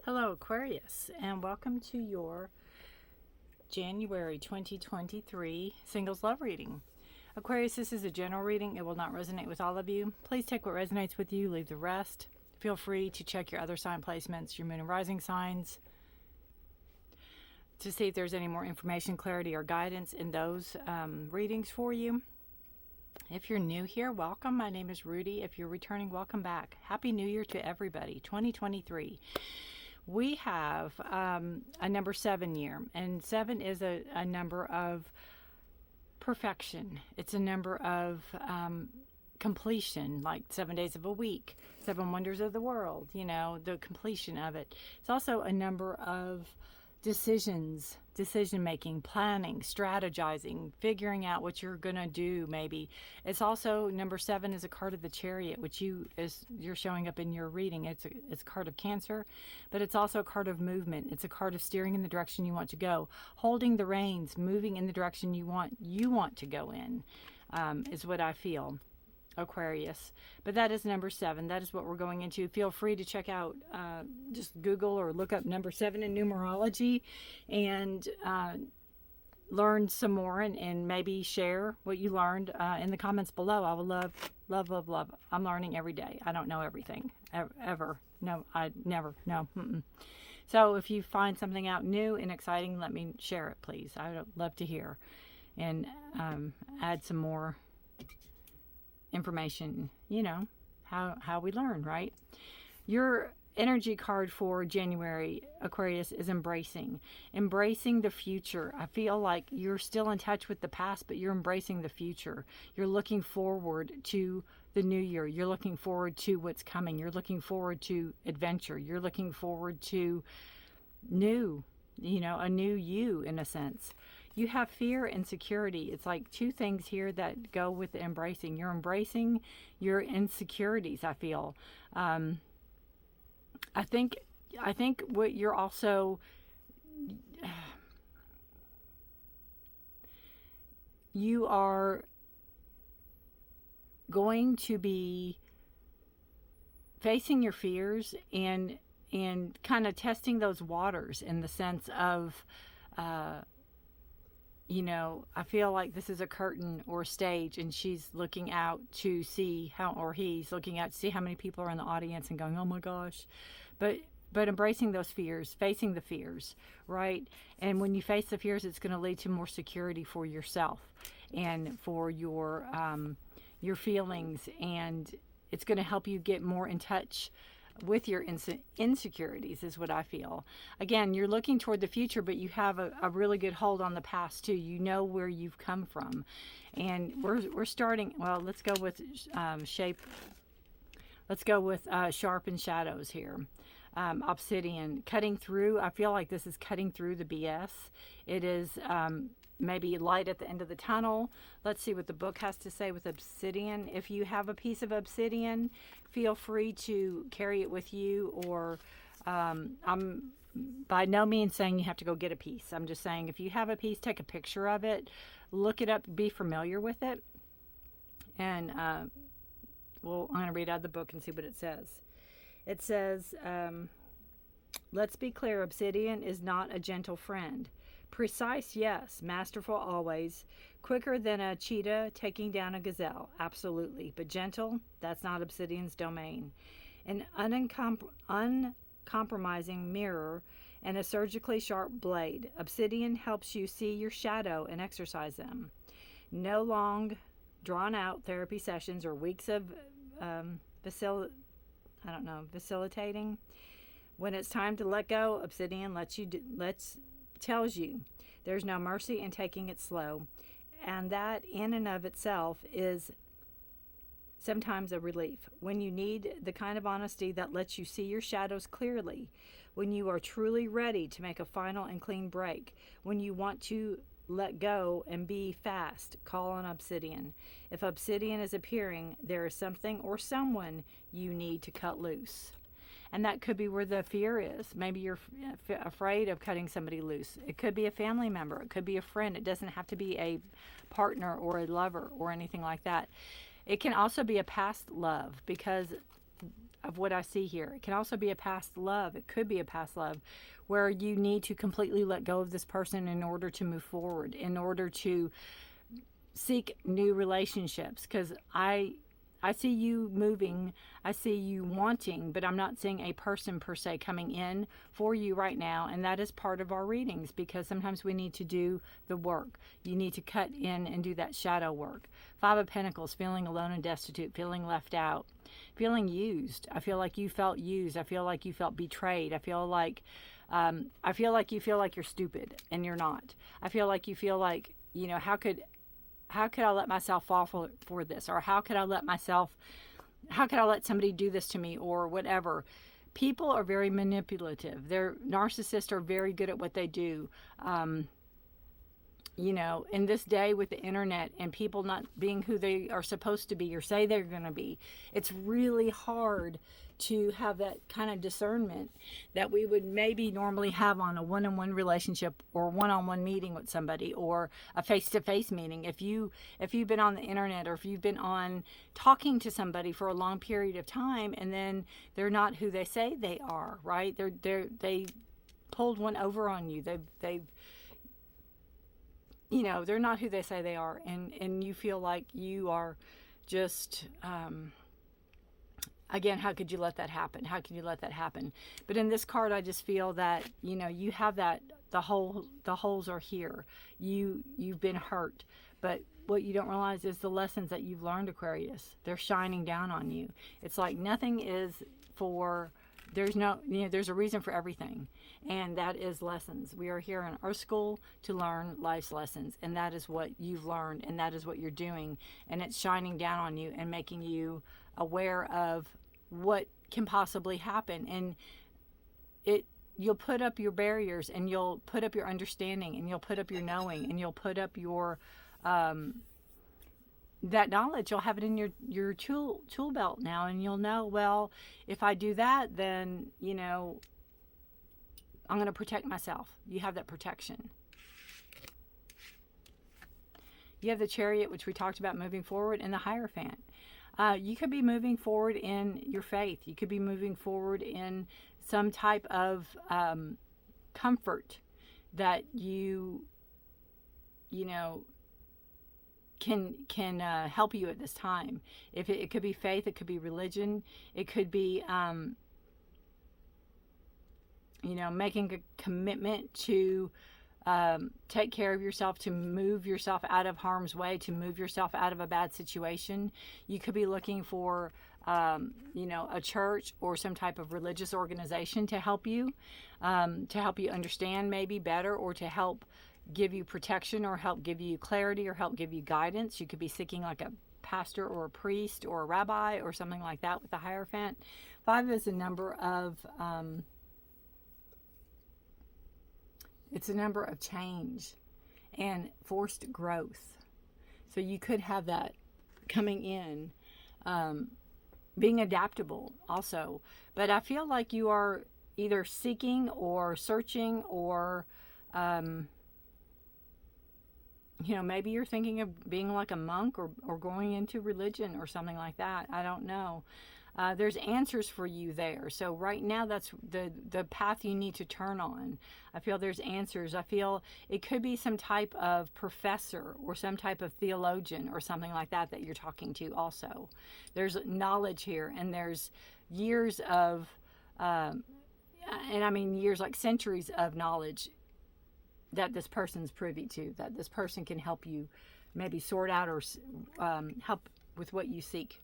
Hello, Aquarius, and welcome to your January 2023 Singles Love Reading. Aquarius, this is a general reading. It will not resonate with all of you. Please take what resonates with you, leave the rest. Feel free to check your other sign placements, your moon and rising signs, to see if there's any more information, clarity, or guidance in those readings for you. If you're new here, welcome. My name is Rudy. If you're returning, welcome back. Happy New Year to everybody, 2023. We have a number 7 year, and 7 is a number of perfection. It's a number of completion, like 7 days of a week, 7 wonders of the world, the completion of it. It's also a number of decisions, decision making, planning, strategizing, figuring out what you're gonna do. Maybe it's also number 7 is a card of the Chariot, which you're showing up in your reading. It's a card of Cancer, but it's also a card of movement. It's a card of steering in the direction you want to go, holding the reins, moving in the direction you want to go in, is what I feel, Aquarius. But that is number 7. That is what we're going into. Feel free to check out, just Google or look up number 7 in numerology and learn some more, and maybe share what you learned in the comments below. I would love. I'm learning every day. I don't know everything ever. No, I never. No. So if you find something out new and exciting, let me share it, please. I would love to hear and add some more information, how we learn, right? Your energy card for January, Aquarius, is embracing the future. I feel like you're still in touch with the past, but you're embracing the future. You're looking forward to the new year. You're looking forward to what's coming. You're looking forward to adventure. You're looking forward to new, a new you, in a sense. You have fear and security. It's like two things here that go with embracing. You're embracing your insecurities, I feel. I think what you're also, you are going to be facing your fears and kind of testing those waters, in the sense of, I feel like this is a curtain or a stage, and she's looking out to see he's looking out to see how many people are in the audience and going, oh my gosh. But embracing those fears, facing the fears, right? And when you face the fears, it's going to lead to more security for yourself and for your feelings, and it's going to help you get more in touch with your insecurities, is what I feel. Again, you're looking toward the future, but you have a really good hold on the past too. You know where you've come from, and we're starting. Well, let's go with shape. Let's go with sharp and shadows here. Obsidian, cutting through. I feel like this is cutting through the BS. It is maybe light at the end of the tunnel. Let's see what the book has to say with obsidian. If you have a piece of obsidian, feel free to carry it with you, or I'm by no means saying you have to go get a piece. I'm just saying, if you have a piece, take a picture of it, look it up, be familiar with it. And I'm going to read out the book and see what it says. It says, let's be clear, obsidian is not a gentle friend. Precise, yes. Masterful, always. Quicker than a cheetah taking down a gazelle, absolutely. But gentle, that's not obsidian's domain. An uncompromising mirror and a surgically sharp blade. Obsidian helps you see your shadow and exercise them. No long, drawn-out therapy sessions or weeks of vacillating. When it's time to let go, obsidian tells you there's no mercy in taking it slow, and that in and of itself is sometimes a relief. When you need the kind of honesty that lets you see your shadows clearly, when you are truly ready to make a final and clean break, when you want to let go and be fast, call on obsidian. If obsidian is appearing, there is something or someone you need to cut loose. And that could be where the fear is. Maybe you're afraid of cutting somebody loose. It could be a family member. It could be a friend. It doesn't have to be a partner or a lover or anything like that. It can also be a past love, because of what I see here. It can also be a past love. It could be a past love where you need to completely let go of this person in order to move forward, in order to seek new relationships. Because I see you moving, I see you wanting, but I'm not seeing a person per se coming in for you right now. And that is part of our readings, because sometimes we need to do the work. You need to cut in and do that shadow work. Five of Pentacles, feeling alone and destitute, feeling left out, feeling used. I feel like you felt used. I feel like you felt betrayed. I feel like you feel like you're stupid and you're not. I feel like you feel like, you know, how could I let myself fall for this? Or how could I let somebody do this to me, or whatever? People are very manipulative. Narcissists are very good at what they do. You know, in this day with the internet and people not being who they are supposed to be or say they're going to be, it's really hard to have that kind of discernment that we would maybe normally have on a one-on-one relationship or one-on-one meeting with somebody, or a face-to-face meeting. If you've been on the internet, or if you've been on talking to somebody for a long period of time, and then they're not who they say they are, right? They pulled one over on you. They've you know, they're not who they say they are, and you feel like you are just again, how could you let that happen? How can you let that happen? But in this card, I just feel that, you know, you have that, the holes are here. You've been hurt, but what you don't realize is the lessons that you've learned, Aquarius. They're shining down on you. It's like nothing is there's a reason for everything, and that is lessons. We are here in our school to learn life's lessons, and that is what you've learned, and that is what you're doing, and it's shining down on you and making you aware of what can possibly happen. And you'll put up your barriers, and you'll put up your understanding, and you'll put up your knowing, and you'll put up your that knowledge. You'll have it in your tool belt now, and you'll know, well, if I do that, then, you know, I'm going to protect myself. You have that protection. You have the Chariot, which we talked about, moving forward, and the Hierophant. You could be moving forward in your faith. You could be moving forward in some type of comfort that you know, can help you at this time. If it could be faith, it could be religion, it could be you know, making a commitment to take care of yourself, to move yourself out of harm's way, to move yourself out of a bad situation. You could be looking for you know, a church or some type of religious organization to help you understand maybe better, or to help give you protection, or help give you clarity, or help give you guidance. You could be seeking like a pastor or a priest or a rabbi or something like that with the Hierophant. 5 is a number of it's a number of change and forced growth. So you could have that coming in, being adaptable also. But I feel like you are either seeking or searching, or you know, maybe you're thinking of being like a monk, or going into religion or something like that. I don't know. There's answers for you there. So right now, that's the path you need to turn on. I feel there's answers. I feel it could be some type of professor or some type of theologian or something like that you're talking to also. There's knowledge here, and there's years of, and I mean years, like centuries of knowledge that this person's privy to, that this person can help you maybe sort out, or help with what you seek.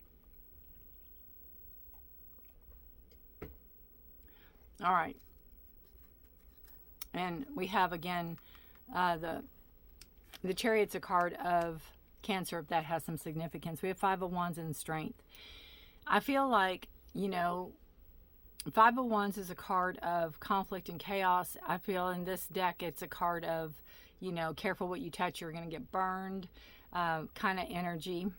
All right. And we have, again, the Chariot's a card of Cancer, if that has some significance. We have 5 of Wands and Strength. I feel like, you know, 5 of Wands is a card of conflict and chaos. I feel in this deck it's a card of, you know, careful what you touch, you're going to get burned kind of energy.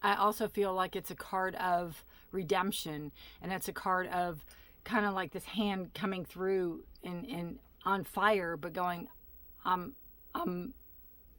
I also feel like it's a card of redemption, and it's a card of kind of like this hand coming through and on fire, but going, I'm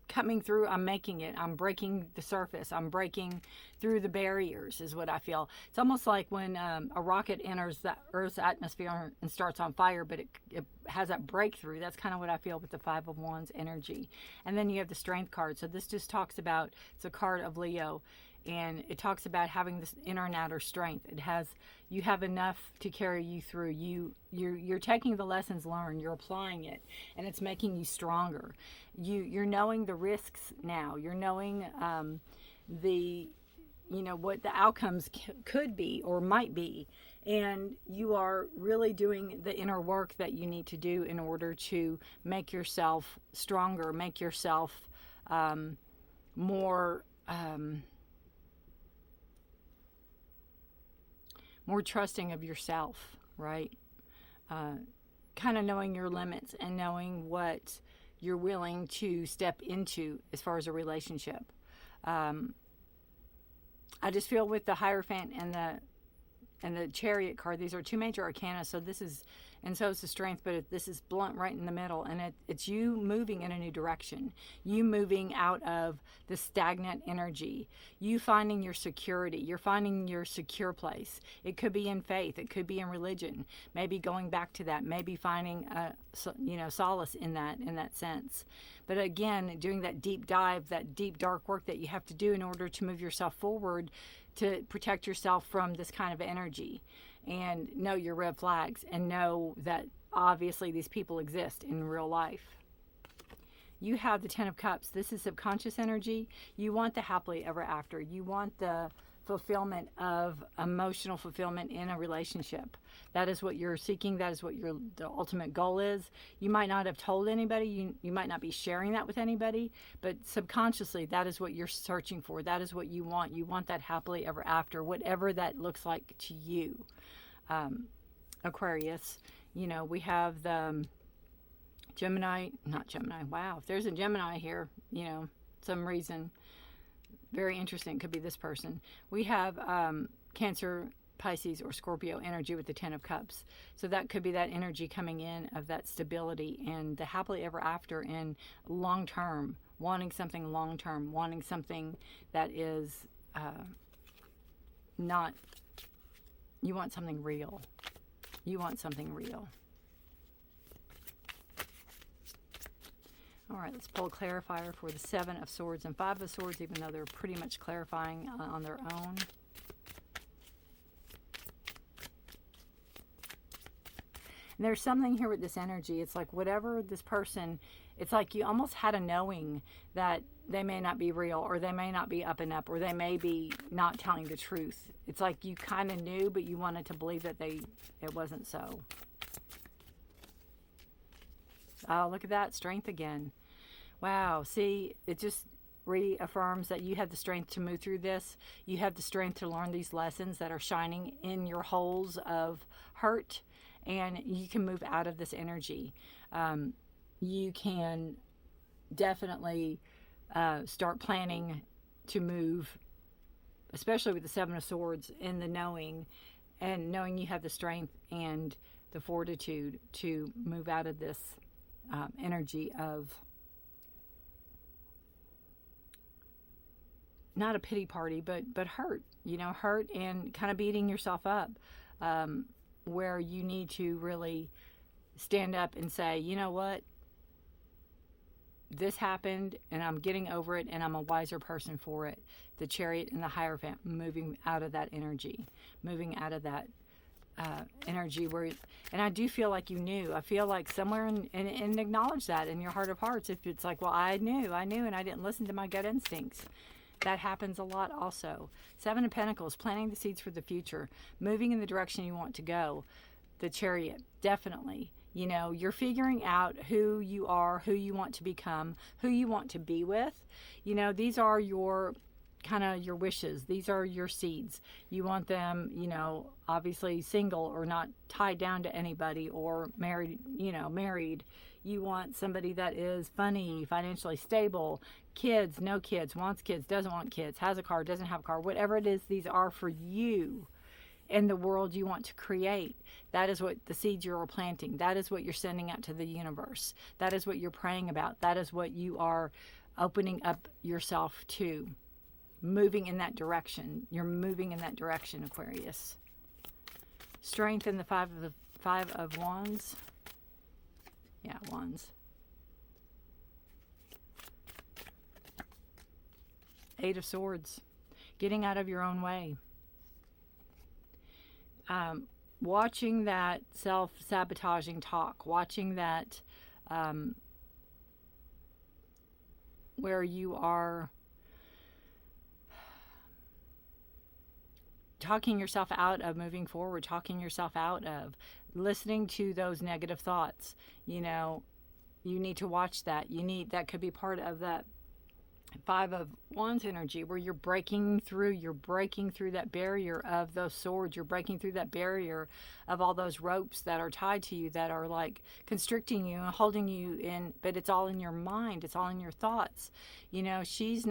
coming through. I'm making it. I'm breaking the surface. I'm breaking through the barriers is what I feel. It's almost like when a rocket enters the Earth's atmosphere and starts on fire, but it has that breakthrough. That's kind of what I feel with the Five of Wands energy. And then you have the Strength card. So this just talks about, it's a card of Leo, and it talks about having this inner and outer strength. It has, you have enough to carry you through. You're taking the lessons learned, you're applying it, and it's making you stronger. You're knowing the risks now. You're knowing the, you know, what the outcomes could be or might be, and you are really doing the inner work that you need to do in order to make yourself stronger, make yourself more trusting of yourself, right? Kind of knowing your limits and knowing what you're willing to step into as far as a relationship. I just feel with the Hierophant and the Chariot card, these are two major arcana, so this is, and so is the Strength, but this is blunt right in the middle, and it's you moving in a new direction, you moving out of the stagnant energy, you finding your security, you're finding your secure place. It could be in faith, it could be in religion, maybe going back to that, maybe finding you know, solace in that sense. But again, doing that deep dive, that deep dark work that you have to do in order to move yourself forward, to protect yourself from this kind of energy, and know your red flags, and know that obviously these people exist in real life. You have the Ten of Cups. This is subconscious energy. You want the happily ever after. You want the fulfillment of emotional fulfillment in a relationship. That is what you're seeking. That is what the ultimate goal is. You might not have told anybody. You might not be sharing that with anybody, but subconsciously that is what you're searching for. That is what you want. You want that happily ever after, whatever that looks like to you. Aquarius, you know, we have the Gemini, not Gemini. Wow, if there's a Gemini here, you know, some reason, very interesting, could be this person. We have Cancer, Pisces, or Scorpio energy with the Ten of Cups. So that could be that energy coming in of that stability and the happily ever after, and long term, wanting something long term, wanting something that is not, you want something real. You want something real. All right, let's pull a clarifier for the Seven of Swords and Five of Swords, even though they're pretty much clarifying on their own. And there's something here with this energy. It's like whatever this person, it's like you almost had a knowing that they may not be real, or they may not be up and up, or they may be not telling the truth. It's like you kind of knew, but you wanted to believe that it wasn't so. Oh, look at that, Strength again. Wow, see, it just reaffirms that you have the strength to move through this. You have the strength to learn these lessons that are shining in your holes of hurt, and you can move out of this energy. You can definitely start planning to move, especially with the Seven of Swords, in the knowing, and knowing you have the strength and the fortitude to move out of this energy of not a pity party, but hurt, you know, hurt and kind of beating yourself up, where you need to really stand up and say, you know what, this happened and I'm getting over it and I'm a wiser person for it. The Chariot and the Hierophant, moving out of that energy, moving out of that energy where, and I do feel like you knew. I feel like somewhere and acknowledge that in your heart of hearts. If it's like, well, I knew and I didn't listen to my gut instincts. That happens a lot also. Seven of Pentacles, planting the seeds for the future, moving in the direction you want to go. The Chariot, definitely. You know, you're figuring out who you are, who you want to become, who you want to be with. You know, these are your kind of your wishes. These are your seeds. You want them, you know, obviously single or not tied down to anybody, or married, you know, married. You want somebody that is funny, financially stable, kids, no kids, wants kids, doesn't want kids, has a car, doesn't have a car, whatever it is, these are for you and the world you want to create. That is what the seeds you're planting. That is what you're sending out to the universe. That is what you're praying about. That is what you are opening up yourself to moving in that direction. You're moving in that direction, Aquarius. Strength in the five of wands. Yeah, wands. Eight of swords. Getting out of your own way. Watching that self-sabotaging talk. Watching that where you are talking yourself out of moving forward, talking yourself out of listening to those negative thoughts. You know, you need to watch that. That could be part of that Five of Wands energy, where you're breaking through that barrier of those swords. You're breaking through that barrier of all those ropes that are tied to you, that are like constricting you and holding you in, but it's all in your mind. It's all in your thoughts. You know, she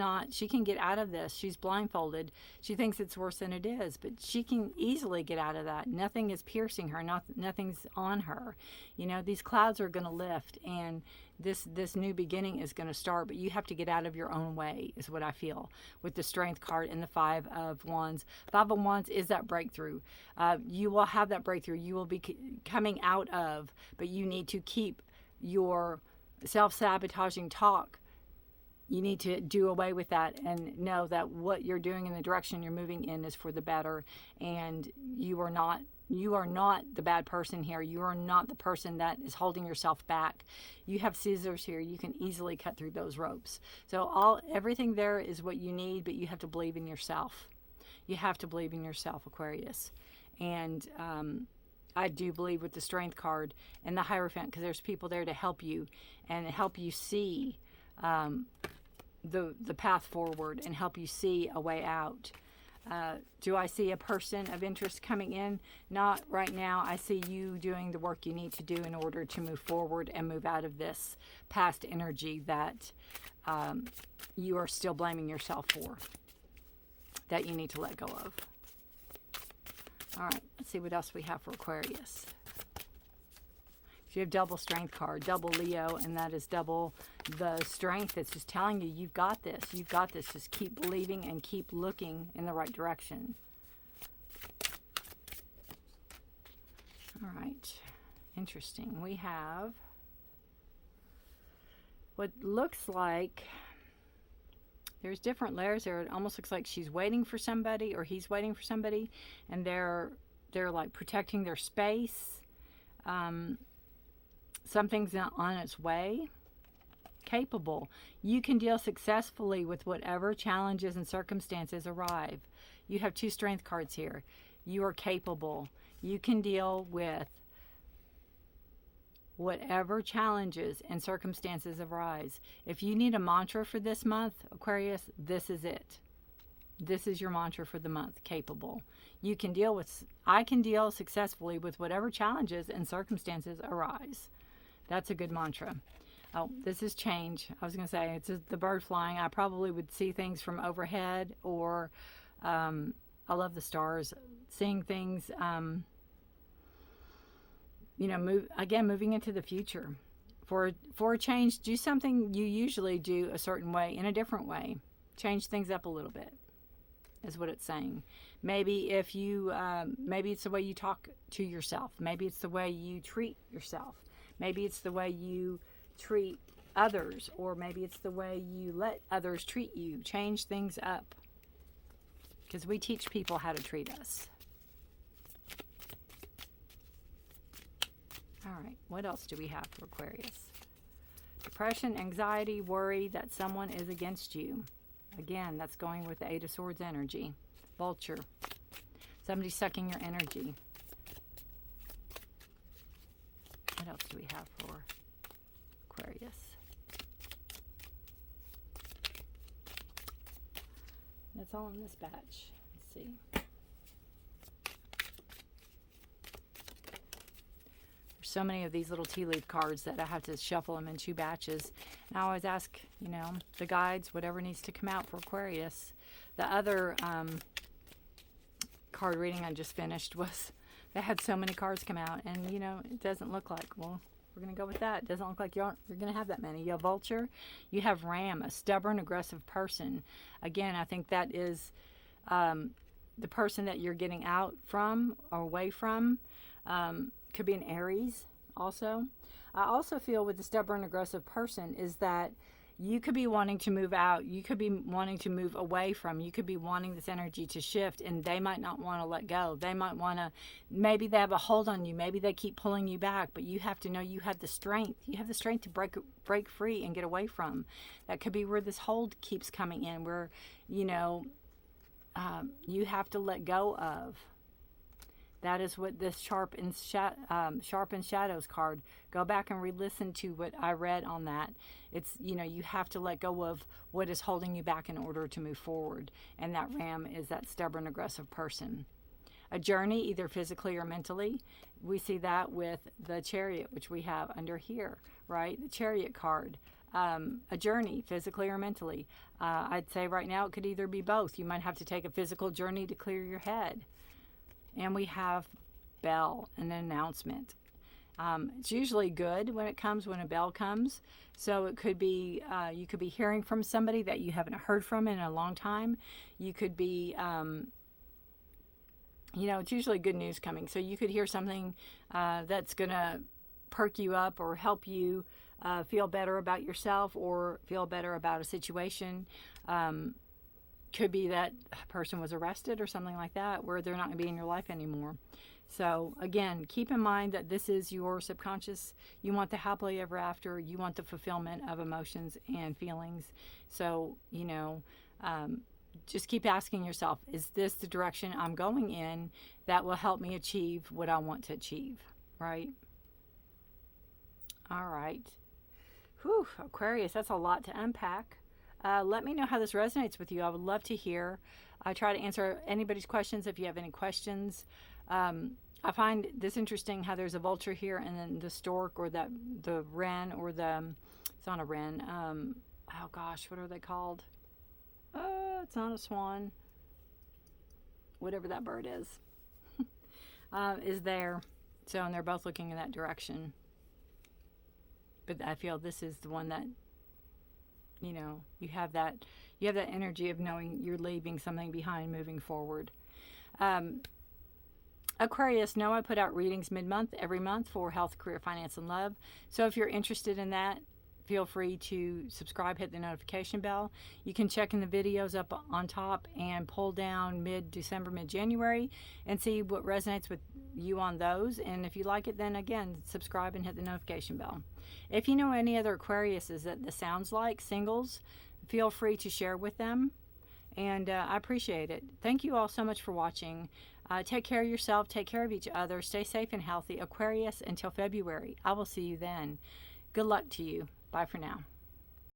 can get out of this. She's blindfolded. She thinks it's worse than it is, but she can easily get out of that. Nothing is piercing her. Nothing's on her. You know, these clouds are going to lift, and this new beginning is going to start, but you have to get out of your own way, is what I feel with the Strength card and the Five of Wands. Five of Wands is that breakthrough. You will have that breakthrough. You will be coming out of, but you need to keep your self-sabotaging talk. You need to do away with that and know that what you're doing in the direction you're moving in is for the better, and you are not the bad person here. You are not the person that is holding yourself back. You have scissors here. You can easily cut through those ropes. So everything there is what you need, but you have to believe in yourself. You have to believe in yourself, Aquarius. And I do believe with the Strength card and the Hierophant, because there's people there to help you and help you see the path forward and help you see a way out. Do I see a person of interest coming in? Not right now. I see you doing the work you need to do in order to move forward and move out of this past energy that you are still blaming yourself for, that you need to let go of. All right, let's see what else we have for Aquarius. You have double Strength card, double Leo, and that is double the strength. It's just telling you, you've got this. You've got this. Just keep believing and keep looking in the right direction. All right. Interesting. We have what looks like there's different layers there. It almost looks like she's waiting for somebody or he's waiting for somebody, and they're like protecting their space. Something's on its way. Capable. You can deal successfully with whatever challenges and circumstances arrive. You have two Strength cards here. You are capable. You can deal with whatever challenges and circumstances arise. If you need a mantra for this month, Aquarius, this is it. This is your mantra for the month. Capable. You can I can deal successfully with whatever challenges and circumstances arise. That's a good mantra. Oh, this is change. I was going to say, it's the bird flying. I probably would see things from overhead, or I love the stars. Seeing things, moving into the future. For a change, do something you usually do a certain way in a different way. Change things up a little bit, is what it's saying. Maybe maybe it's the way you talk to yourself. Maybe it's the way you treat yourself. Maybe it's the way you treat others, or maybe it's the way you let others treat you. Change things up, because we teach people how to treat us. All right, what else do we have for Aquarius? Depression, anxiety, worry that someone is against you. Again, that's going with the Eight of Swords energy. Vulture. Somebody's sucking your energy. What else do we have for Aquarius? That's all in this batch. Let's see. There's so many of these little tea leaf cards that I have to shuffle them in two batches. And I always ask, the guides, whatever needs to come out for Aquarius. The other card reading I just finished they had so many cards come out, and it doesn't look like, well, We're going to go with that. It doesn't look like you're going to have that many. You have vulture. You have ram, a stubborn, aggressive person. Again, I think that is the person that you're getting out from or away from. Could be an Aries also. I also feel with the stubborn, aggressive person is that you could be wanting to move out. You could be wanting to move away from. You could be wanting this energy to shift, and they might not want to let go. They might want to, maybe they have a hold on you. Maybe they keep pulling you back, but you have to know you have the strength. You have the strength to break free and get away from. That could be where this hold keeps coming in, where, you know, you have to let go of. That is what this Sharpen Shadows card. Go back and re-listen to what I read on that. It's, you know, you have to let go of what is holding you back in order to move forward. And that ram is that stubborn, aggressive person. A journey, either physically or mentally. We see that with the Chariot, which we have under here, right? The Chariot card. A journey, physically or mentally. I'd say right now it could either be both. You might have to take a physical journey to clear your head. And we have bell, an announcement. It's usually good when a bell comes. So it could be, you could be hearing from somebody that you haven't heard from in a long time. You could be, you know, it's usually good news coming. So you could hear something that's going to perk you up or help you feel better about yourself or feel better about a situation. Could be that a person was arrested or something like that, where they're not going to be in your life anymore. So again, keep in mind that this is your subconscious. You want the happily ever after. You want the fulfillment of emotions and feelings. So, you know, just keep asking yourself, is this the direction I'm going in that will help me achieve what I want to achieve, right? All right. Whew, Aquarius, that's a lot to unpack. Let me know how this resonates with you. I would love to hear. I try to answer anybody's questions if you have any questions. I find this interesting how there's a vulture here and then the stork or the wren or it's not a wren. Oh gosh, what are they called? It's not a swan. Whatever that bird is there. So, and they're both looking in that direction. But I feel this is the one that, you know, you have that energy of knowing you're leaving something behind, moving forward. Aquarius, know I put out readings mid-month every month for health, career, finance, and love. So if you're interested in that, feel free to subscribe, hit the notification bell. You can check in the videos up on top and pull down mid-December, mid-January and see what resonates with you on those. And if you like it, then again, subscribe and hit the notification bell. If you know any other Aquariuses that this sounds like, singles, feel free to share with them. And I appreciate it. Thank you all so much for watching. Take care of yourself. Take care of each other. Stay safe and healthy. Aquarius, until February. I will see you then. Good luck to you. Bye for now.